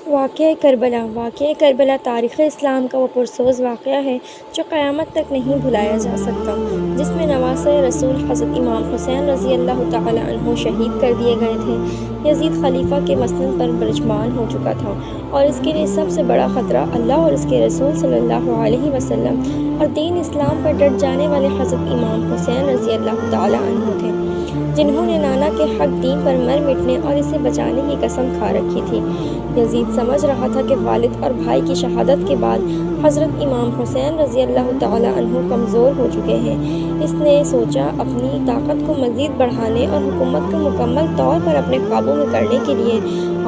واقعہ کربلا تاریخ اسلام کا وہ پرسوز واقعہ ہے جو قیامت تک نہیں بھلایا جا سکتا، جس میں نواسۂ رسول حضرت امام حسین رضی اللہ تعالی عنہ شہید کر دیے گئے تھے۔ یزید خلیفہ کے مسند پر برجمان ہو چکا تھا اور اس کے لیے سب سے بڑا خطرہ اللہ اور اس کے رسول صلی اللہ علیہ وسلم اور دین اسلام پر ڈٹ جانے والے حضرت امام حسین رضی اللہ تعالی عنہ تھے، جنہوں نے نانا کے حق دین پر مر مٹنے اور اسے بچانے کی قسم کھا رکھی تھی۔ یزید سمجھ رہا تھا کہ والد اور بھائی کی شہادت کے بعد حضرت امام حسین رضی اللہ تعالی عنہ کمزور ہو چکے ہیں۔ اس نے سوچا اپنی طاقت کو مزید بڑھانے اور حکومت کو مکمل طور پر اپنے قابو میں کرنے کے لیے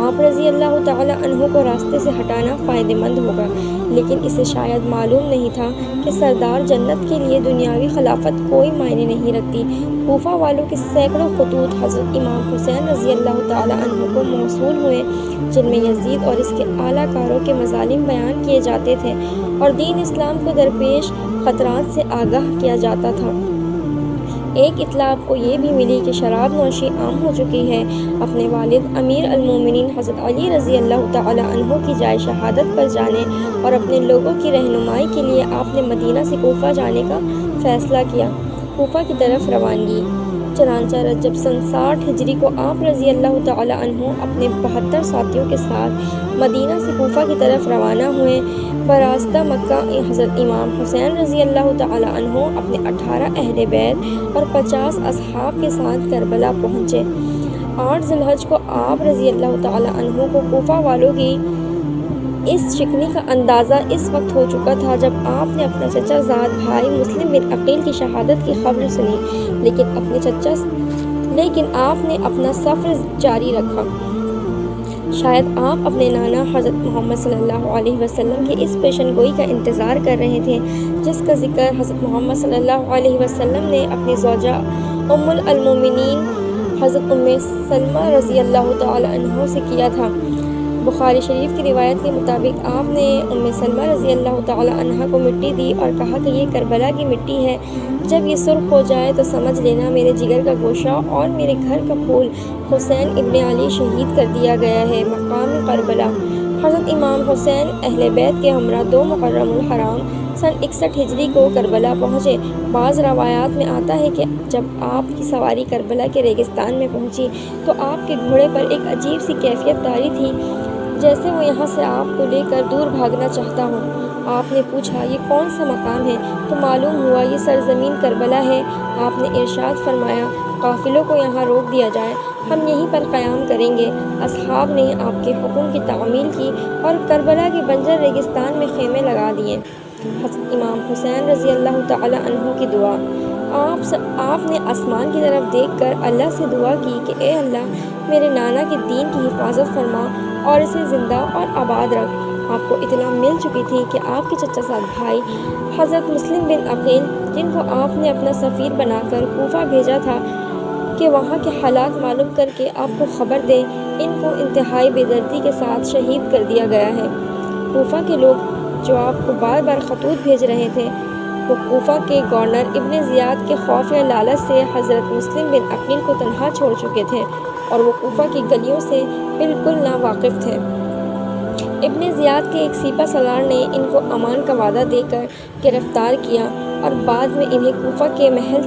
آپ رضی اللہ تعالی عنہ کو راستے سے ہٹانا فائدہ مند ہوگا، لیکن اسے شاید معلوم نہیں تھا کہ سردار جنت کے لیے دنیاوی خلافت کوئی معنی نہیں رکھتی۔ کوفہ والوں کے سینکڑوں خطوط حضرت امام حسین رضی اللہ تعالی عنہ کو موصول ہوئے، جن میں یزید اور اس کے اعلیٰ کاروں کے مظالم بیان کیے جاتے تھے اور دین اسلام کو درپیش خطرات سے آگاہ کیا جاتا تھا۔ ایک اطلاع آپ کو یہ بھی ملی کہ شراب نوشی عام ہو چکی ہے۔ اپنے والد امیر المومنین حضرت علی رضی اللہ تعالی عنہ کی جائے شہادت پر جانے اور اپنے لوگوں کی رہنمائی کے لیے آپ نے مدینہ سے کوفہ جانے کا فیصلہ کیا۔ کوفہ کی طرف روانگی۔ چنانچہ رجب سن 60 ہجری کو آپ رضی اللہ تعالی عنہ اپنے 72 ساتھیوں کے ساتھ مدینہ سے کوفہ کی طرف روانہ ہوئے۔ براستہ مکہ حضرت امام حسین رضی اللہ تعالی عنہ اپنے 18 اہل بیت اور 50 اصحاب کے ساتھ کربلا پہنچے۔ 8 ذی الحج کو آپ رضی اللہ تعالی عنہ کو کوفہ والوں کی اس شکنی کا اندازہ اس وقت ہو چکا تھا جب آپ نے اپنا چچا زاد بھائی مسلم بن عقیل کی شہادت کی خبر سنی، لیکن آپ نے اپنا سفر جاری رکھا۔ شاید آپ اپنے نانا حضرت محمد صلی اللہ علیہ وسلم کی اس پیشن گوئی کا انتظار کر رہے تھے، جس کا ذکر حضرت محمد صلی اللہ علیہ وسلم نے اپنی زوجہ ام المومنین حضرت ام سلمہ رضی اللہ تعالی عنہ سے کیا تھا۔ بخاری شریف کی روایت کے مطابق آپ نے ام سلمہ رضی اللہ تعالی عنہ کو مٹی دی اور کہا کہ یہ کربلا کی مٹی ہے، جب یہ سرخ ہو جائے تو سمجھ لینا میرے جگر کا گوشہ اور میرے گھر کا پھول حسین ابن علی شہید کر دیا گیا ہے۔ مقام کربلا۔ حضرت امام حسین اہل بیت کے ہمراہ 2 محرم الحرام سن 61 ہجری کو کربلا پہنچے۔ بعض روایات میں آتا ہے کہ جب آپ کی سواری کربلا کے ریگستان میں پہنچی تو آپ کے گھوڑے پر ایک عجیب سی کیفیت طاری تھی، جیسے وہ یہاں سے آپ کو لے کر دور بھاگنا چاہتا ہو۔ آپ نے پوچھا یہ کون سا مقام ہے تو معلوم ہوا یہ سرزمین کربلا ہے۔ آپ نے ارشاد فرمایا قافلوں کو یہاں روک دیا جائے، ہم یہیں پر قیام کریں گے۔ اصحاب نے آپ کے حکم کی تعمیل کی اور کربلا کے بنجر ریگستان میں خیمے لگا دیے۔ حضرت امام حسین رضی اللہ تعالی عنہ کی دعا۔ آپ نے آسمان کی طرف دیکھ کر اللہ سے دعا کی کہ اے اللہ میرے نانا کے دین کی حفاظت فرما اور اسے زندہ اور آباد رکھ۔ آپ کو اطلاع مل چکی تھی کہ آپ کے چچا زاد بھائی حضرت مسلم بن عقیل، جن کو آپ نے اپنا سفیر بنا کر کوفہ بھیجا تھا کہ وہاں کے حالات معلوم کر کے آپ کو خبر دیں، ان کو انتہائی بے دردی کے ساتھ شہید کر دیا گیا ہے۔ کوفہ کے لوگ جو آپ کو بار بار خطوط بھیج رہے تھے، وہ کوفہ کے گورنر ابن زیاد کے خوف یا لالچ سے حضرت مسلم بن عقیل کو تنہا چھوڑ چکے تھے اور وہ کوفہ کی گلیوں سے بالکل ناواقف تھے۔ ابن زیاد کے ایک سپہ سالار نے ان کو امان کا وعدہ دے کر گرفتار کیا اور بعد میں انہیں کوفہ کے محل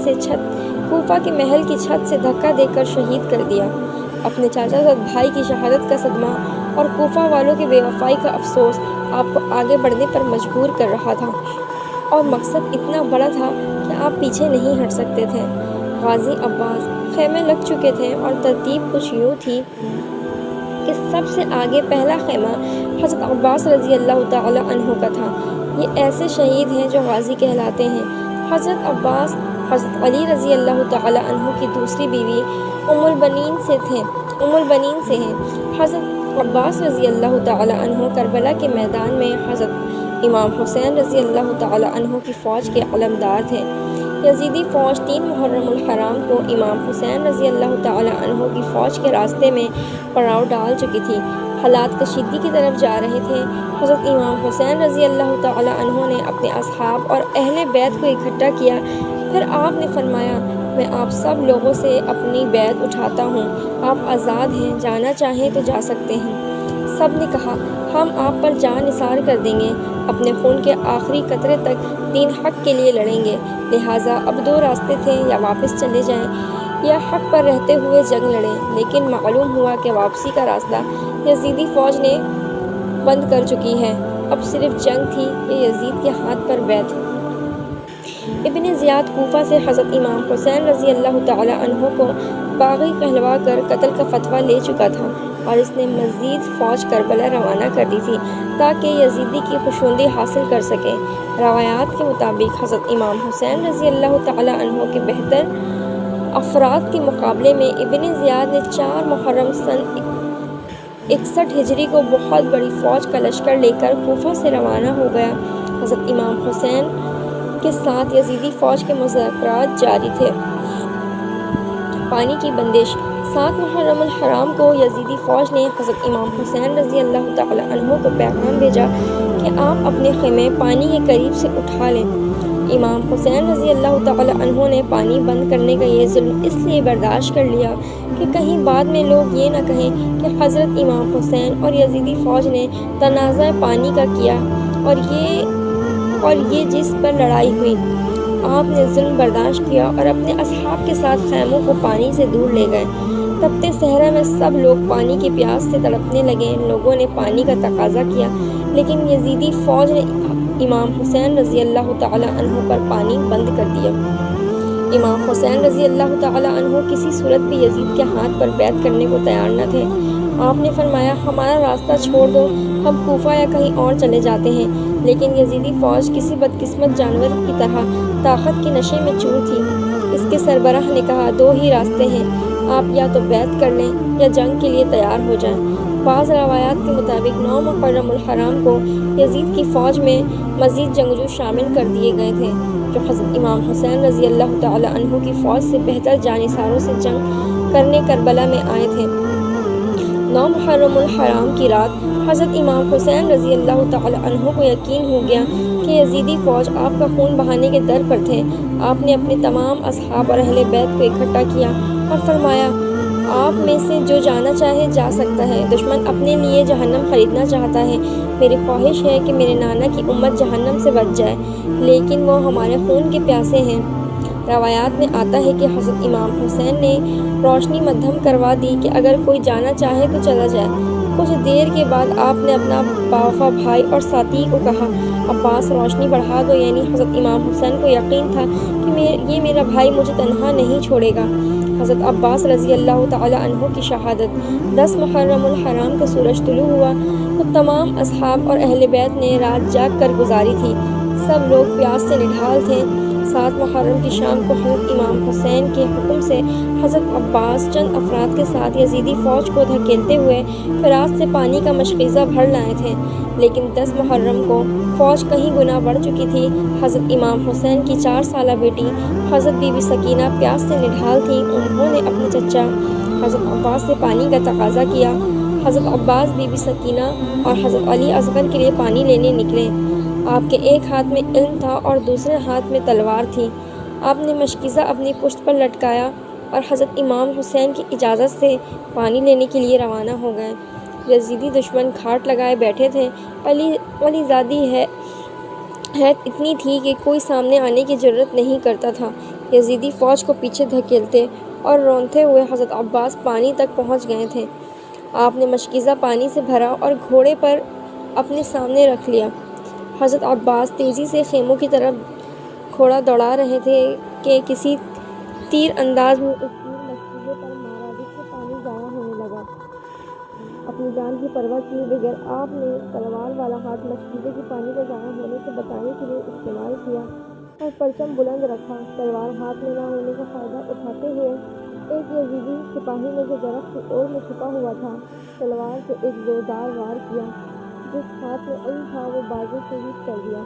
کی چھت سے دھکا دے کر شہید کر دیا۔ اپنے چاچا زاد بھائی کی شہادت کا صدمہ اور کوفہ والوں کی بے وفائی کا افسوس آپ کو آگے بڑھنے پر مجبور کر رہا تھا، اور مقصد اتنا بڑا تھا کہ آپ پیچھے نہیں ہٹ سکتے تھے۔ غازی عباس۔ خیمے لگ چکے تھے اور ترتیب کچھ یوں تھی کہ سب سے آگے پہلا خیمہ حضرت عباس رضی اللہ تعالی عنہ کا تھا۔ یہ ایسے شہید ہیں جو غازی کہلاتے ہیں۔ حضرت عباس حضرت علی رضی اللہ تعالی عنہ کی دوسری بیوی ام البنین سے ہیں۔ حضرت عباس رضی اللہ تعالی عنہ کربلا کے میدان میں حضرت امام حسین رضی اللہ تعالی عنہ کی فوج کے علمدار تھے۔ یزیدی فوج 3 محرم الحرام کو امام حسین رضی اللہ تعالی عنہ کی فوج کے راستے میں پڑاؤ ڈال چکی تھی۔ حالات کشیدگی کی طرف جا رہے تھے۔ حضرت امام حسین رضی اللہ تعالی عنہ نے اپنے اصحاب اور اہل بیت کو اکٹھا کیا، پھر آپ نے فرمایا میں آپ سب لوگوں سے اپنی بیعت اٹھاتا ہوں، آپ آزاد ہیں، جانا چاہیں تو جا سکتے ہیں۔ سب نے کہا ہم آپ پر جان نثار کر دیں گے، اپنے خون کے آخری قطرے تک دین حق کے لیے لڑیں گے، لہٰذا اب دو راستے تھے، یا واپس چلے جائیں یا حق پر رہتے ہوئے جنگ لڑیں۔ لیکن معلوم ہوا کہ واپسی کا راستہ یزیدی فوج نے بند کر چکی ہے، اب صرف جنگ تھی یا یزید کے ہاتھ پر بیعت۔ ابن زیاد کوفہ سے حضرت امام حسین رضی اللہ تعالی عنہ کو باغی کہلوا کر قتل کا فتویٰ لے چکا تھا، اور اس نے مزید فوج کربلا روانہ کر دی تھی تاکہ یزیدی کی خشوندی حاصل کر سکے۔ روایات کے مطابق حضرت امام حسین رضی اللہ تعالی عنہ کے بہتر افراد کے مقابلے میں ابن زیاد نے 4 محرم سن 61 ہجری کو بہت بڑی فوج کا لشکر لے کر کوفہ سے روانہ ہو گیا۔ حضرت امام حسین کے ساتھ یزیدی فوج کے مذاکرات جاری تھے۔ پانی کی بندش 7 محرم الحرام کو یزیدی فوج نے حضرت امام حسین رضی اللہ تعالی عنہ کو پیغام بھیجا کہ آپ اپنے خیمے پانی کے قریب سے اٹھا لیں۔ امام حسین رضی اللہ تعالی عنہ نے پانی بند کرنے کا یہ ظلم اس لیے برداشت کر لیا کہ کہیں بعد میں لوگ یہ نہ کہیں کہ حضرت امام حسین اور یزیدی فوج نے تنازع پانی کا کیا اور یہ جس پر لڑائی ہوئی۔ آپ نے ظلم برداشت کیا اور اپنے اصحاب کے ساتھ خیموں کو پانی سے دور لے گئے۔ تپتے صحرا میں سب لوگ پانی کی پیاس سے تڑپنے لگے، لوگوں نے پانی کا تقاضا کیا، لیکن یزیدی فوج نے امام حسین رضی اللہ تعالی عنہ پر پانی بند کر دیا۔ امام حسین رضی اللہ تعالی عنہ کسی صورت بھی یزید کے ہاتھ پر بیعت کرنے کو تیار نہ تھے۔ آپ نے فرمایا ہمارا راستہ چھوڑ دو، ہم کوفہ یا کہیں اور چلے جاتے ہیں۔ لیکن یزیدی فوج کسی بدقسمت جانور کی طرح طاقت کے نشے میں چور تھی۔ اس کے سربراہ نے کہا 2 ہی راستے ہیں، آپ یا تو بیعت کر لیں یا جنگ کے لیے تیار ہو جائیں۔ بعض روایات کے مطابق 9 محرم الحرام کو یزید کی فوج میں مزید جنگجو شامل کر دیے گئے تھے جو حضرت امام حسین رضی اللہ تعالی عنہ کی فوج سے بہتر جانصاروں سے جنگ کرنے کربلا میں آئے تھے۔ 9 محرم الحرام کی رات حضرت امام حسین رضی اللہ تعالی عنہ کو یقین ہو گیا کہ یزیدی فوج آپ کا خون بہانے کے در پر تھے۔ آپ نے اپنے تمام اصحاب اور اہل بیت کو اکٹھا کیا اور فرمایا آپ میں سے جو جانا چاہے جا سکتا ہے، دشمن اپنے لیے جہنم خریدنا چاہتا ہے، میری خواہش ہے کہ میرے نانا کی امت جہنم سے بچ جائے، لیکن وہ ہمارے خون کے پیاسے ہیں۔ روایات میں آتا ہے کہ حضرت امام حسین نے روشنی مدھم کروا دی کہ اگر کوئی جانا چاہے تو چلا جائے۔ کچھ دیر کے بعد آپ نے اپنا باوفا بھائی اور ساتھی کو کہا عباس روشنی بڑھا دو، یعنی حضرت امام حسین کو یقین تھا کہ یہ میرا بھائی مجھے تنہا نہیں چھوڑے گا۔ حضرت عباس رضی اللہ تعالی عنہ کی شہادت 10 محرم الحرام کو سورج طلوع ہوا تو تمام اصحاب اور اہل بیت نے رات جاگ کر گزاری تھی۔ سب لوگ پیاس سے نڈھال تھے۔ 7 محرم کی شام کو حضرت امام حسین کے حکم سے حضرت عباس چند افراد کے ساتھ یزیدی فوج کو دھکیلتے ہوئے فرات سے پانی کا مشکیزہ بھر لائے تھے، لیکن 10 محرم کو فوج کہیں گنا بڑھ چکی تھی۔ حضرت امام حسین کی 4 سالہ بیٹی حضرت بی بی سکینہ پیاس سے نڈھال تھیں۔ انہوں نے اپنے چچا حضرت عباس سے پانی کا تقاضا کیا۔ حضرت عباس بی بی سکینہ اور حضرت علی اصغر کے لیے پانی لینے نکلے۔ آپ کے ایک ہاتھ میں علم تھا اور دوسرے ہاتھ میں تلوار تھی۔ آپ نے مشکیزہ اپنی پشت پر لٹکایا اور حضرت امام حسین کی اجازت سے پانی لینے کے لیے روانہ ہو گئے۔ یزیدی دشمن گھاٹ لگائے بیٹھے تھے۔ علی زادی حیرت اتنی تھی کہ کوئی سامنے آنے کی جرأت نہیں کرتا تھا۔ یزیدی فوج کو پیچھے دھکیلتے اور رونتے ہوئے حضرت عباس پانی تک پہنچ گئے تھے۔ آپ نے مشکیزہ پانی سے بھرا اور گھوڑے پر اپنے سامنے رکھ لیا۔ حضرت عباس تیزی سے خیموں کی طرف گھوڑا دوڑا رہے تھے کہ کسی تیر انداز نے ایک تیر مشکیزے پر مارا جس سے پانی ضائع ہونے لگا۔ اپنی جان کی پرواہ کیے بغیر آپ نے تلوار والا ہاتھ مشکیزے کی پانی کو ضائع ہونے سے بچانے کے لیے استعمال کیا اور پرچم بلند رکھا۔ تلوار ہاتھ میں نہ ہونے کا فائدہ اٹھاتے ہوئے ایک یزیدی سپاہی نے جو درخت کی اوڑ میں چھپا ہوا تھا تلوار سے ایک زوردار وار کیا۔ جس ہاتھ میں علم تھا وہ بازو شہید کر دیا۔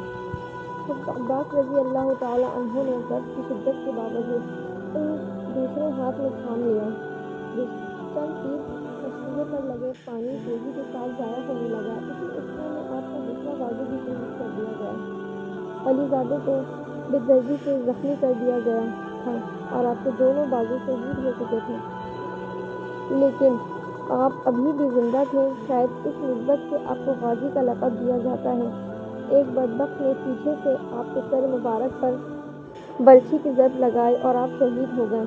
حضرت عباس رضی اللہ تعالی عنہ نے درد کی شدت کے باوجود علم دوسرے ہاتھ میں تھام لیا۔ چند تیر مشکیزے پر لگے پانی تیزی کے ساتھ ضائع ہونے لگا۔ اسی اسنا میں آپ کا دوسرا بازو بھی شہید کر دیا گیا۔ علی زادے کو بے دردی سے زخمی کر دیا گیا تھا اور آپ کے دونوں بازو شہید ہو چکے تھے، لیکن آپ ابھی بھی زندہ تھے، شاید اس نسبت سے آپ کو غازی کا لقب دیا جاتا ہے۔ ایک بدبخت نے پیچھے سے آپ کے سر مبارک پر برچھی کی ضرب لگائی اور آپ شہید ہو گئے۔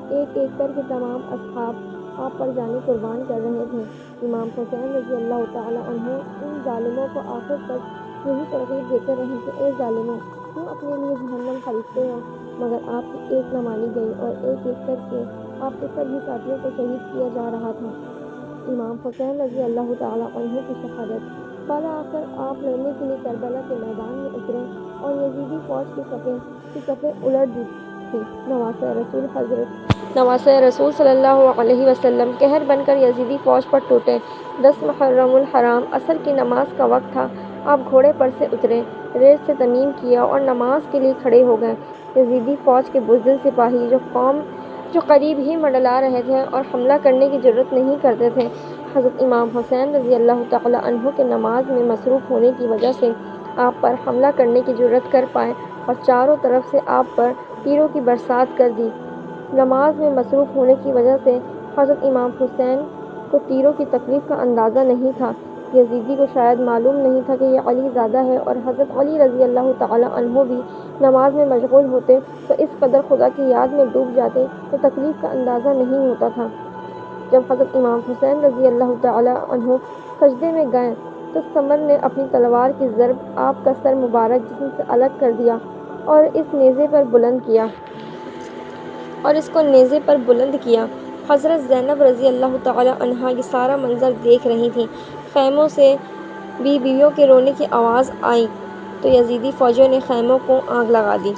ایک ایک کر کے تمام اصحاب آپ پر جانیں قربان کر رہے تھے۔ امام حسین رضی اللہ تعالیٰ عنہ ان ظالموں کو آخر تک یہی ترغیب دیتے رہے کہ اے ظالموں، کیوں اپنے لیے جہنم خریدتے ہو؟ مگر آپ کی ایک نہ مانی گئی اور ایک ایک کر کے آپ کے سبھی ساتھیوں کو شہید کیا جا رہا تھا۔ امام حسین رضی اللہ تعالیٰ عنہ کی شہادت۔ بالآخر آپ لڑنے کے لیے کربلا کے میدان میں اترے اور یزیدی فوج کی صفیں الٹ دی تھیں۔ نواسۂ رسول صلی اللہ علیہ وسلم قہر بن کر یزیدی فوج پر ٹوٹے۔ 10 محرم الحرام عصر کی نماز کا وقت تھا۔ آپ گھوڑے پر سے اترے، ریت سے تمیم کیا اور نماز کے لیے کھڑے ہو گئے۔ یزیدی فوج کے بزدل سپاہی جو قریب ہی منڈلا رہے تھے اور حملہ کرنے کی جرأت نہیں کرتے تھے، حضرت امام حسین رضی اللہ تعالیٰ عنہ کے نماز میں مصروف ہونے کی وجہ سے آپ پر حملہ کرنے کی جرأت کر پائے اور چاروں طرف سے آپ پر تیروں کی برسات کر دی۔ نماز میں مصروف ہونے کی وجہ سے حضرت امام حسین کو تیروں کی تکلیف کا اندازہ نہیں تھا۔ یزیدی کو شاید معلوم نہیں تھا کہ یہ علی زادہ ہے، اور حضرت علی رضی اللہ تعالیٰ عنہ بھی نماز میں مشغول ہوتے تو اس قدر خدا کی یاد میں ڈوب جاتے کہ تکلیف کا اندازہ نہیں ہوتا تھا۔ جب حضرت امام حسین رضی اللہ تعالیٰ عنہ سجدے میں گئے تو ثمر نے اپنی تلوار کی ضرب آپ کا سر مبارک جسم سے الگ کر دیا اور اس کو نیزے پر بلند کیا۔ حضرت زینب رضی اللہ تعالیٰ عنہا یہ سارا منظر دیکھ رہی تھیں۔ خیموں سے بیویوں کے رونے کی آواز آئی تو یزیدی فوجیوں نے خیموں کو آگ لگا دی۔